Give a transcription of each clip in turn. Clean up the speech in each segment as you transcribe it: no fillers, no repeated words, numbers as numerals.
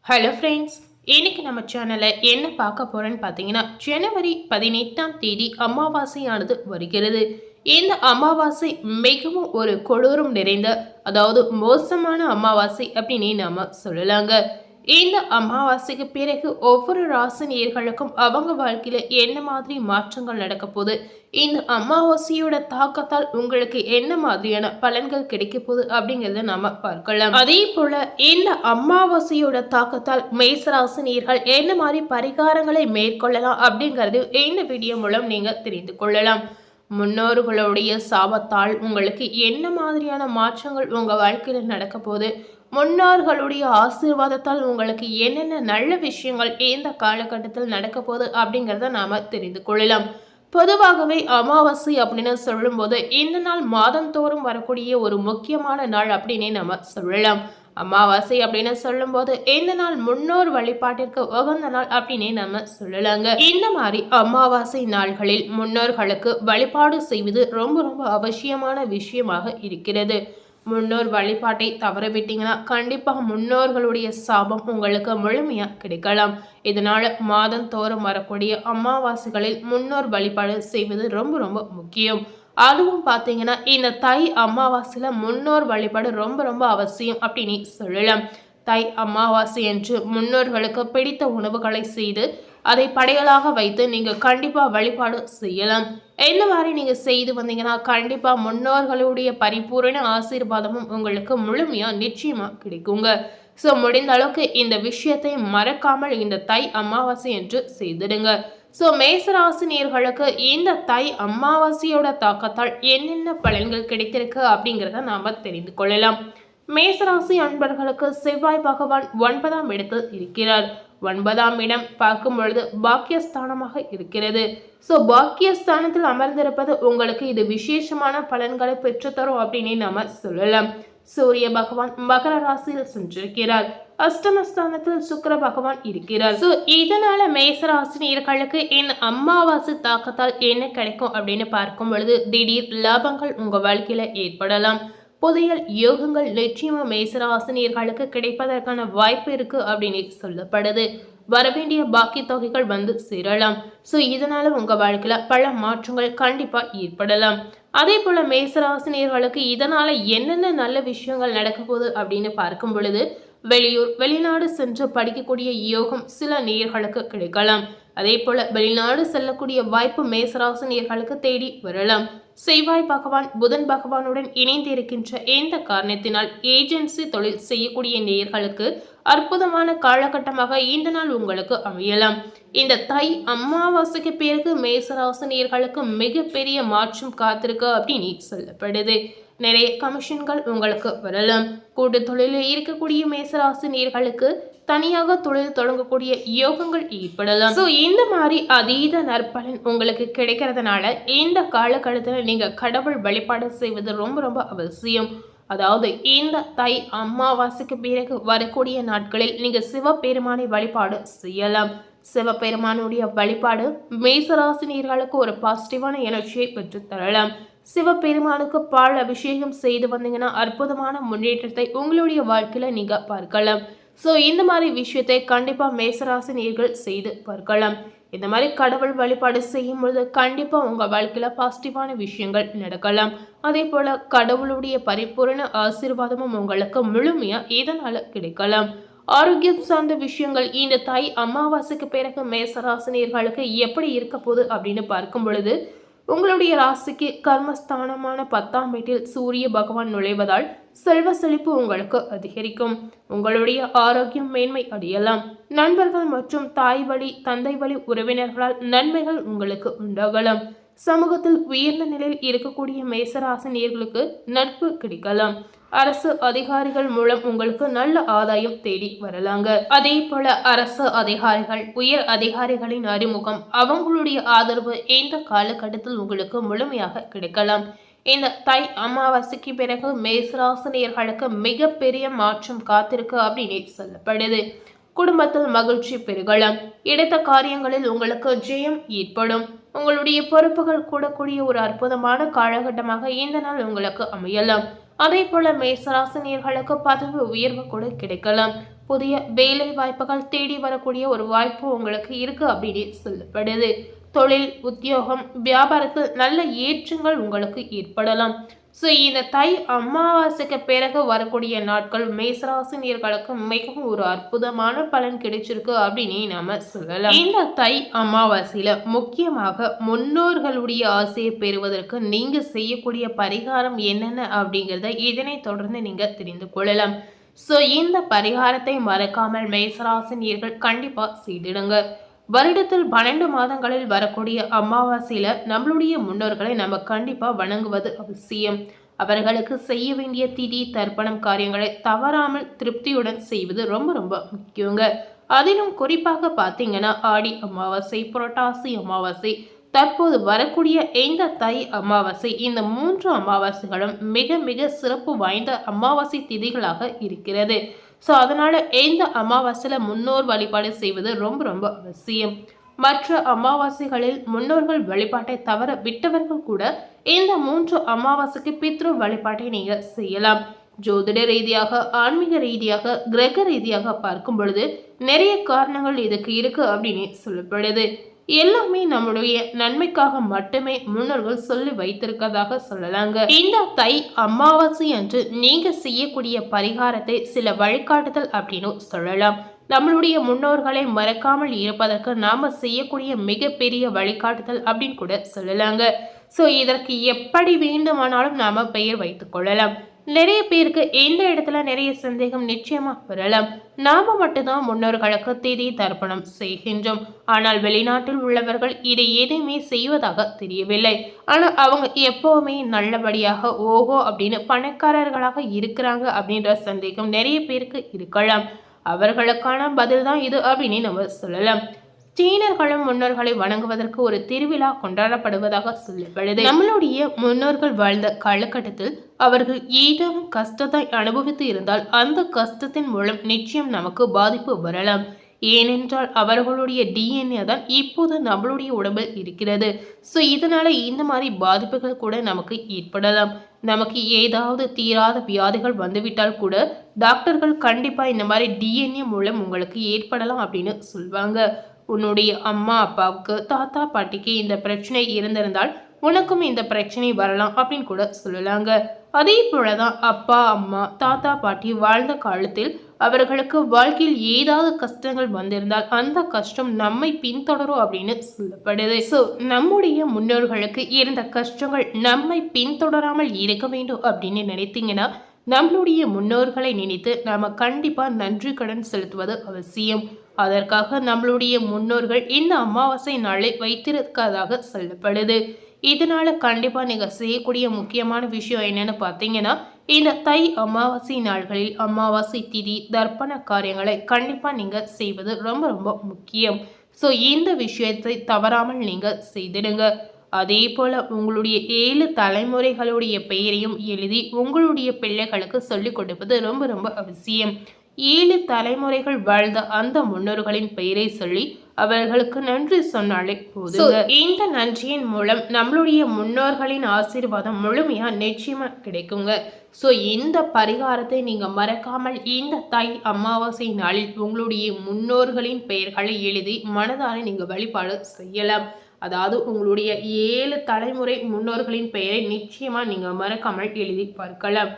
Hello friends, இன்னைக்கு நம்ம சேனலில் என்ன பார்க்க போகிறோன்னு பார்த்தீங்கன்னா, ஜனவரி 18ஆம் தேதி அமாவாசையானது வருகிறது. இந்த அமாவாசை மிகவும் ஒரு கொடூரம் நிறைந்த, அதாவது மோசமான அமாவாசை அப்படின்னு நாம சொல்லலாங்க. இந்த அமாவாசைக்கு பிறகு ஒவ்வொரு ராசி நேயர்களுக்கும் அவங்க வாழ்க்கையில என்ன மாதிரி மாற்றங்கள் நடக்க போகுது, இந்த அமாவாசையோட தாக்கத்தால் உங்களுக்கு என்ன மாதிரியான பலன்கள் கிடைக்க போகுது அப்படிங்கறத நாம பார்க்கலாம். அதே போல இந்த அமாவாசையோட தாக்கத்தால் மேசராசி நேயர்கள் என்ன மாதிரி பரிகாரங்களை மேற்கொள்ளலாம் அப்படிங்கறது இந்த வீடியோ மூலம் நீங்க தெரிந்து கொள்ளலாம். முன்னோர்களுடைய சாபத்தால் உங்களுக்கு என்ன மாதிரியான மாற்றங்கள் உங்க வாழ்க்கையில நடக்க போகுது, முன்னோர்களுடைய ஆசீர்வாதத்தால் உங்களுக்கு என்னென்ன நல்ல விஷயங்கள் இந்த காலகட்டத்தில் நடக்க போகுது அப்படிங்கிறத நாம தெரிந்து கொள்ளலாம். பொதுவாகவே அமாவாசை அப்படின்னு சொல்லும்போது இந்த நாள் மாதந்தோறும் வரக்கூடிய ஒரு முக்கியமான நாள் அப்படின்னே நம்ம சொல்லலாம். அமாவாசை அப்படின்னு சொல்லும்போது இந்த நாள் முன்னோர் வழிபாட்டிற்கு உகந்த நாள் அப்படின்னே நம்ம சொல்லலாங்க. இந்த மாதிரி அமாவாசை நாள்களில் முன்னோர்களுக்கு வழிபாடு செய்வது ரொம்ப ரொம்ப அவசியமான விஷயமாக இருக்கிறது. முன்னோர் வழிபாட்டை தவறவிட்டீங்கன்னா கண்டிப்பாக முன்னோர்களுடைய சாபம் உங்களுக்கு முழுமையா கிடைக்கலாம். இதனால மாதந்தோறும் வரக்கூடிய அமாவாசைகளில் முன்னோர் வழிபாடு செய்வது ரொம்ப ரொம்ப முக்கியம். அதுவும் பார்த்தீங்கன்னா இந்த தை அமாவாசையில முன்னோர் வழிபாடு ரொம்ப ரொம்ப அவசியம் அப்படின்னு சொல்லலாம். தை அமாவாசை என்று முன்னோர்களுக்கு பிடித்த உணவுகளை செய்து அதை படையலாக வைத்து நீங்க கண்டிப்பா வழிபாடு செய்யலாம். இந்த மாதிரி நீங்க செய்து வந்தீங்கன்னா கண்டிப்பா முன்னோர்களுடைய பரிபூரண ஆசீர்வாதமும் உங்களுக்கு முழுமையா நிச்சயமா கிடைக்குங்க. ஸோ முடிந்த அளவுக்கு இந்த விஷயத்தை மறக்காமல் இந்த தை அமாவாசை என்று செய்திடுங்க. ஸோ மேசராசினியர்களுக்கு இந்த தை அமாவாசையோட தாக்கத்தால் என்னென்ன பலன்கள் கிடைத்திருக்கு அப்படிங்கிறத நாம தெரிந்து கொள்ளலாம். மேசராசி அன்பர்களுக்கு செவ்வாய் பகவான் 9ஆம் இடத்தில் இருக்கிறார். 9ஆம் இடம் பார்க்கும் பொழுது பாக்கியஸ்தானமாக இருக்கிறது. ஸோ பாக்கியஸ்தானத்தில் அமர்ந்திருப்பது உங்களுக்கு இது விசேஷமான பலன்களை பெற்றுத்தரும் அப்படின்னு நாம சொல்லலாம். சூரிய பகவான் மகர ராசியில் சென்றிருக்கிறார். அஷ்டமஸ்தானத்தில் சுக்கிர பகவான் இருக்கிறார். ஸோ இதனால மேசராசினியர்களுக்கு இந்த அமாவாசை தாக்கத்தால் என்ன கிடைக்கும் அப்படின்னு பார்க்கும் பொழுது திடீர் லாபங்கள் உங்க வாழ்க்கையில ஏற்படலாம். புதையல் யோகங்கள் நிச்சயமா மேசராசினியர்களுக்கு கிடைப்பதற்கான வாய்ப்பு இருக்கு அப்படின்னு சொல்லப்படுது. வரவேண்டிய பாக்கி தொகைகள் வந்து சேரலாம். ஸோ இதனால உங்க வாழ்க்கையில பல மாற்றங்கள் கண்டிப்பா ஏற்படலாம். அதே போல மேசராசினியர்களுக்கு இதனால என்னென்ன நல்ல விஷயங்கள் நடக்க போகுது அப்படின்னு பார்க்கும் பொழுது வெளியூர் வெளிநாடு சென்று படிக்கக்கூடிய யோகம் சில நேயர்களுக்கு கிடைக்கலாம். அதே போல வெளிநாடு செல்லக்கூடிய வாய்ப்பு மேசராசினியர்களுக்கு தேடி வரலாம். செவ்வாய் பகவான் புதன் பகவானுடன் இணைந்து இருக்கின்ற இந்த காரணத்தினால் ஏஜென்சி தொழில் செய்யக்கூடிய நேயர்களுக்கு அற்புதமான காலகட்டமாக இந்த நாள் உங்களுக்கு அமையலாம். இந்த தை அமாவாசைக்கு பிறகு மேசராசினியர்களுக்கு மிகப்பெரிய மாற்றம் காத்திருக்கு அப்படின்னு சொல்லப்படுது. நிறைய கமிஷன்கள் உங்களுக்கு வரலாம். கூட்டு தொழிலில் இருக்கக்கூடிய மேசராசினியர்களுக்கு தனியாக தொழில் தொடங்கக்கூடிய யோகங்கள் ஏற்படலாம். ஸோ இந்த மாதிரி அதீத நற்பலன் உங்களுக்கு கிடைக்கிறதுனால இந்த காலகட்டத்தில் நீங்க கடவுள் வழிபாடு செய்வது ரொம்ப ரொம்ப அவசியம். அதாவது இந்த தை அமாவாசைக்கு பிறகு வரக்கூடிய நாட்களில் நீங்க சிவபெருமானை வழிபாடு செய்யலாம். சிவபெருமானுடைய வழிபாடு மேசராசினியர்களுக்கு ஒரு பாசிட்டிவான எனர்ஜியை பெற்று தரலாம். சிவபெருமானுக்கு பால் அபிஷேகம் செய்து வந்தீங்கன்னா அற்புதமான முன்னேற்றத்தை உங்களுடைய வாழ்க்கையில நீங்க பார்க்கலாம். ஸோ இந்த மாதிரி விஷயத்தை கண்டிப்பா மேசராசி நேயர்கள் செய்து பார்க்கலாம். இந்த மாதிரி கடவுள் வழிபாடு செய்யும் பொழுது கண்டிப்பா உங்க வாழ்க்கையில பாசிட்டிவான விஷயங்கள் நடக்கலாம். அதே போல கடவுளுடைய பரிபூரண ஆசீர்வாதமும் உங்களுக்கு முழுமையா இதனால கிடைக்கலாம். ஆரோக்கியம் சார்ந்த விஷயங்கள் இந்த தை அமாவாசைக்கு பிறகு மேசராசினியர்களுக்கு எப்படி இருக்க போகுது அப்படின்னு பார்க்கும் பொழுது உங்களுடைய ராசிக்கு கர்மஸ்தானமான 10ஆம் வீட்டில் சூரிய பகவான் நுழைவதால் செல்வ செழிப்பு உங்களுக்கு அதிகரிக்கும். உங்களுடைய ஆரோக்கியம் மேன்மை அடையலாம். நண்பர்கள் மற்றும் தாய் வழி தந்தை வழி உறவினர்களால் நன்மைகள் உங்களுக்கு உண்டாகலாம். சமூகத்தில் உயர்ந்த நிலையில் இருக்கக்கூடிய மேசராசினியர்களுக்கு நட்பு கிடைக்கலாம். அரசு அதிகாரிகள் மூலம் உங்களுக்கு நல்ல ஆதாயம் தேடி வரலாங்க. அதே போல அரசு அதிகாரிகள் உயர் அதிகாரிகளின் அறிமுகம் அவங்களுடைய ஆதரவு இந்த காலகட்டத்தில் உங்களுக்கு முழுமையாக கிடைக்கலாம். இந்த தை அமாவாசைக்கு பிறகு மேசராசினியர்களுக்கு மிகப்பெரிய மாற்றம் காத்திருக்கு அப்படின்னு சொல்லப்படுது. குடும்பத்தில் மகிழ்ச்சி பெருகலாம். எடுத்த காரியங்களில் உங்களுக்கு ஜெயம் ஏற்படும். உங்களுடைய பொறுப்புகள் கூடக்கூடிய ஒரு அற்புதமான காலகட்டமாக இந்த நாள் உங்களுக்கு அமையலாம். அதே போல மேசராசினியர்களுக்கு பதவி உயர்வு கூட கிடைக்கலாம். புதிய வேலை வாய்ப்புகள் தேடி வரக்கூடிய ஒரு வாய்ப்பு உங்களுக்கு இருக்கு அப்படின்னு சொல்லப்படுது. தொழில், உத்தியோகம், வியாபாரத்தில் நல்ல ஏற்றங்கள் உங்களுக்கு ஏற்படலாம். ஸோ இந்த தை அமாவாசைக்கு பிறகு வரக்கூடிய நாட்கள் மேசராசினியர்களுக்கு மிகவும் ஒரு அற்புதமான பலன் கிடைச்சிருக்கு அப்படின்னு நாம சொல்லலாம். இந்த தை அமாவாசையில முக்கியமாக முன்னோர்களுடைய ஆசையை பெறுவதற்கு நீங்க செய்யக்கூடிய பரிகாரம் என்னென்ன அப்படிங்கிறத இதனை தொடர்ந்து நீங்க தெரிந்து கொள்ளலாம். ஸோ இந்த பரிகாரத்தை மறக்காமல் மேசராசினியர்கள் கண்டிப்பா செய்திடுங்க. வருடத்தில் 12 மாதங்களில் வரக்கூடிய அமாவாசையில நம்மளுடைய முன்னோர்களை நம்ம கண்டிப்பா வணங்குவது அவசியம். அவர்களுக்கு செய்ய வேண்டிய திதி தர்ப்பணம் காரியங்களை தவறாமல் திருப்தியுடன் செய்வது ரொம்ப ரொம்ப முக்கியங்க. அதிலும் குறிப்பாக பார்த்தீங்கன்னா ஆடி அமாவாசை, புரட்டாசி அமாவாசை, தற்போது வரக்கூடிய இந்த தை அமாவாசை, இந்த 3 அமாவாசைகளும் மிக மிக சிறப்பு வாய்ந்த அமாவாசை திதிகளாக இருக்கிறது. ஸோ அதனால இந்த அமாவாசையில முன்னோர் வழிபாடு செய்வது ரொம்ப ரொம்ப அவசியம். மற்ற அமாவாசைகளில் முன்னோர்கள் வழிபாட்டை தவற விட்டவர்கள் கூட இந்த 3 அமாவாசைக்கு பித்ரு வழிபாட்டை நீங்க செய்யலாம். ஜோதிட ரீதியாக, ஆன்மீக ரீதியாக, கிரக ரீதியாக பார்க்கும் பொழுது நிறைய காரணங்கள் இதுக்கு இருக்கு அப்படின்னு சொல்லப்படுது. எல்லாமே நம்முடைய நன்மைக்காக மட்டுமே முன்னோர்கள் சொல்லி வைத்திருக்கதாக சொல்லலாங்க. இந்த தை அமாவாசை அன்று நீங்க செய்யக்கூடிய பரிகாரத்தை சில வழிகாட்டுதல் அப்படின்னு சொல்லலாம். நம்மளுடைய முன்னோர்களை மறக்காமல் இருப்பதற்கு நாம செய்யக்கூடிய மிகப்பெரிய வழிகாட்டுதல் அப்படின்னு கூட சொல்லலாங்க. ஸோ இதற்கு எப்படி வேண்டுமானாலும் நாம பெயர் வைத்துக் கொள்ளலாம். நிறைய பேருக்கு இந்த இடத்துல நிறைய சந்தேகம் நிச்சயமா வரலாம். நாம மட்டும்தான் முன்னோர்களுக்கு திதி தர்ப்பணம் செய்கின்றோம், ஆனால் வெளிநாட்டில் உள்ளவர்கள் இதை எதுவுமே செய்வதாக தெரியவில்லை. ஆனா அவங்க எப்பவுமே நல்லபடியாக ஓஹோ அப்படின்னு பணக்காரர்களாக இருக்கிறாங்க அப்படின்ற சந்தேகம் நிறைய பேருக்கு இருக்கலாம். அவர்களுக்கான பதில் தான் இது அப்படின்னு நம்ம சொல்லலாம். சீனர்களும் முன்னோர்களை வணங்குவதற்கு ஒரு திருவிழா கொண்டாடப்படுவதாக சொல்லப்படுது. நம்மளுடைய முன்னோர்கள் வாழ்ந்த காலகட்டத்தில் அவர்கள் ஏதேனும் கஷ்டத்தை அனுபவித்து இருந்தால் அந்த கஷ்டத்தின் மூலம் நிச்சயம் நமக்கு பாதிப்பு வரலாம். ஏனென்றால் அவர்களுடைய டிஎன்ஏ தான் இப்போது நம்மளுடைய உடம்பில் இருக்கிறது. ஸோ இதனால இந்த மாதிரி பாதிப்புகள் கூட நமக்கு ஏற்படலாம். நமக்கு ஏதாவது தீராத வியாதிகள் வந்துவிட்டால் கூட டாக்டர்கள் கண்டிப்பா இந்த மாதிரி டிஎன்ஏ மூலம் உங்களுக்கு ஏற்படலாம் அப்படின்னு சொல்வாங்க. உன்னுடைய அம்மா அப்பாவுக்கு, தாத்தா பாட்டிக்கு இந்த பிரச்சனை இருந்திருந்தால் உனக்கும் இந்த பிரச்சனை வரலாம் அப்படின்னு கூட சொல்லலாங்க. அதே போலதான் அப்பா அம்மா தாத்தா பாட்டி வாழ்ந்த காலத்தில் அவர்களுக்கு வாழ்க்கையில் ஏதாவது கஷ்டங்கள் வந்திருந்தால் அந்த கஷ்டம் நம்மை பின்தொடரும் அப்படின்னு சொல்லப்படுது. ஸோ நம்முடைய முன்னோர்களுக்கு இருந்த கஷ்டங்கள் நம்மை பின்தொடராமல் இருக்க வேண்டும் அப்படின்னு நினைத்தீங்கன்னா நம்மளுடைய முன்னோர்களை நினைத்து நாம கண்டிப்பா நன்றி கடன் செலுத்துவது அவசியம். அதற்காக நம்மளுடைய முன்னோர்கள் இந்த அமாவாசை நாளை வைத்திருக்கிறதாக சொல்லப்படுது. இதனால கண்டிப்பா நீங்க செய்யக்கூடிய முக்கியமான விஷயம் என்னன்னு பார்த்தீங்கன்னா இந்த தை அமாவாசை நாள்களில் அமாவாசை திதி தர்ப்பண காரியங்களை கண்டிப்பா நீங்க செய்வது ரொம்ப ரொம்ப முக்கியம். ஸோ இந்த விஷயத்தை தவறாமல் நீங்க செய்திடுங்க. அதே போல உங்களுடைய 7 தலைமுறைகளுடைய பெயரையும் எழுதி உங்களுடைய பிள்ளைகளுக்கு சொல்லிக் கொடுப்பது ரொம்ப ரொம்ப அவசியம். 7 தலைமுறைகள் வாழ்ந்த அந்த முன்னோர்களின் பெயரை சொல்லி அவர்களுக்கு நன்றி சொன்னாலே போதும். இந்த நன்றியின் மூலம் நம்மளுடைய முன்னோர்களின் ஆசீர்வாதம் முழுமையா நிச்சயமா கிடைக்குங்க. ஸோ இந்த பரிகாரத்தை நீங்க மறக்காமல் இந்த தை அமாவாசை நாளில் உங்களுடைய முன்னோர்களின் பெயர்களை எழுதி மனதார நீங்க வழிபாடு செய்யலாம். அதாவது உங்களுடைய 7 தலைமுறை முன்னோர்களின் பெயரை நிச்சயமா நீங்க மறக்காமல் எழுதி பார்க்கலாம்.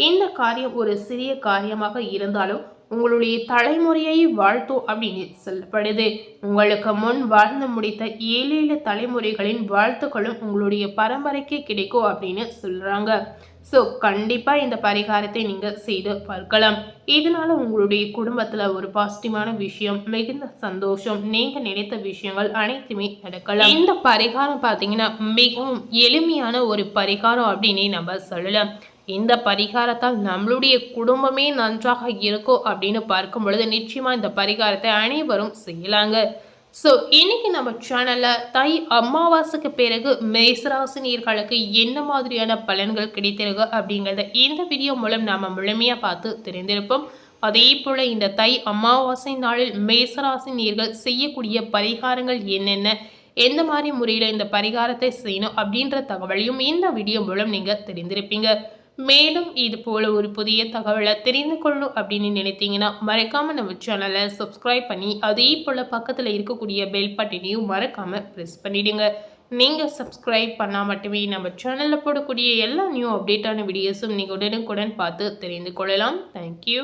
இந்த காரியம் ஒரு சிறிய காரியமாக இருந்தாலும் உங்களுடைய தலைமுறையை வாழ்த்தோம் அப்படின்னு சொல்லப்படுது. உங்களுக்கு முன் வாழ்ந்து முடித்த 7 தலைமுறைகளின் வாழ்த்துக்களும் உங்களுடைய பரம்பரைக்கு கிடைக்கும் அப்படின்னு சொல்றாங்க. ஸோ கண்டிப்பா இந்த பரிகாரத்தை நீங்க செய்து பார்க்கலாம். இதனால உங்களுடைய குடும்பத்துல ஒரு பாசிட்டிவான விஷயம், மிகுந்த சந்தோஷம், நீங்க நினைத்த விஷயங்கள் அனைத்துமே நடக்கலாம். இந்த பரிகாரம் பார்த்தீங்கன்னா மிகவும் எளிமையான ஒரு பரிகாரம் அப்படின்னு நம்ம சொல்லலாம். இந்த பரிகாரத்தால் நம்மளுடைய குடும்பமே நன்றாக இருக்கும் அப்படின்னு பார்க்கும் பொழுது நிச்சயமா இந்த பரிகாரத்தை அனைவரும் செய்யலாங்க. ஸோ இன்னைக்கு நம்ம சேனல்ல தை அமாவாசைக்கு பிறகு மேசராசினியர்களுக்கு என்ன மாதிரியான பலன்கள் கிடைத்திருக்கு அப்படிங்கிறத இந்த வீடியோ மூலம் நாம முழுமையா பார்த்து தெரிந்திருப்போம். அதே போல இந்த தை அமாவாசை நாளில் மேசராசினியர்கள் செய்யக்கூடிய பரிகாரங்கள் என்னென்ன, எந்த மாதிரி முறையில் இந்த பரிகாரத்தை செய்யணும் அப்படின்ற தகவலையும் இந்த வீடியோ மூலம் நீங்க தெரிந்திருப்பீங்க. மேலும் இது போல ஒரு புதிய தகவலை தெரிந்து கொள்ளணும் அப்படின்னு நினைத்தீங்கன்னா மறக்காம நம்ம சேனலை சப்ஸ்கிரைப் பண்ணி அதே போல பக்கத்தில் இருக்கக்கூடிய பெல் பட்டனையும் மறக்காம ப்ரெஸ் பண்ணிடுங்க. நீங்கள் சப்ஸ்கிரைப் பண்ணால் மட்டுமே நம்ம சேனலில் போடக்கூடிய எல்லா நியூ அப்டேட்டான வீடியோஸும் நீங்கள் உடனுக்குடன் பார்த்து தெரிந்து கொள்ளலாம். தேங்க்யூ.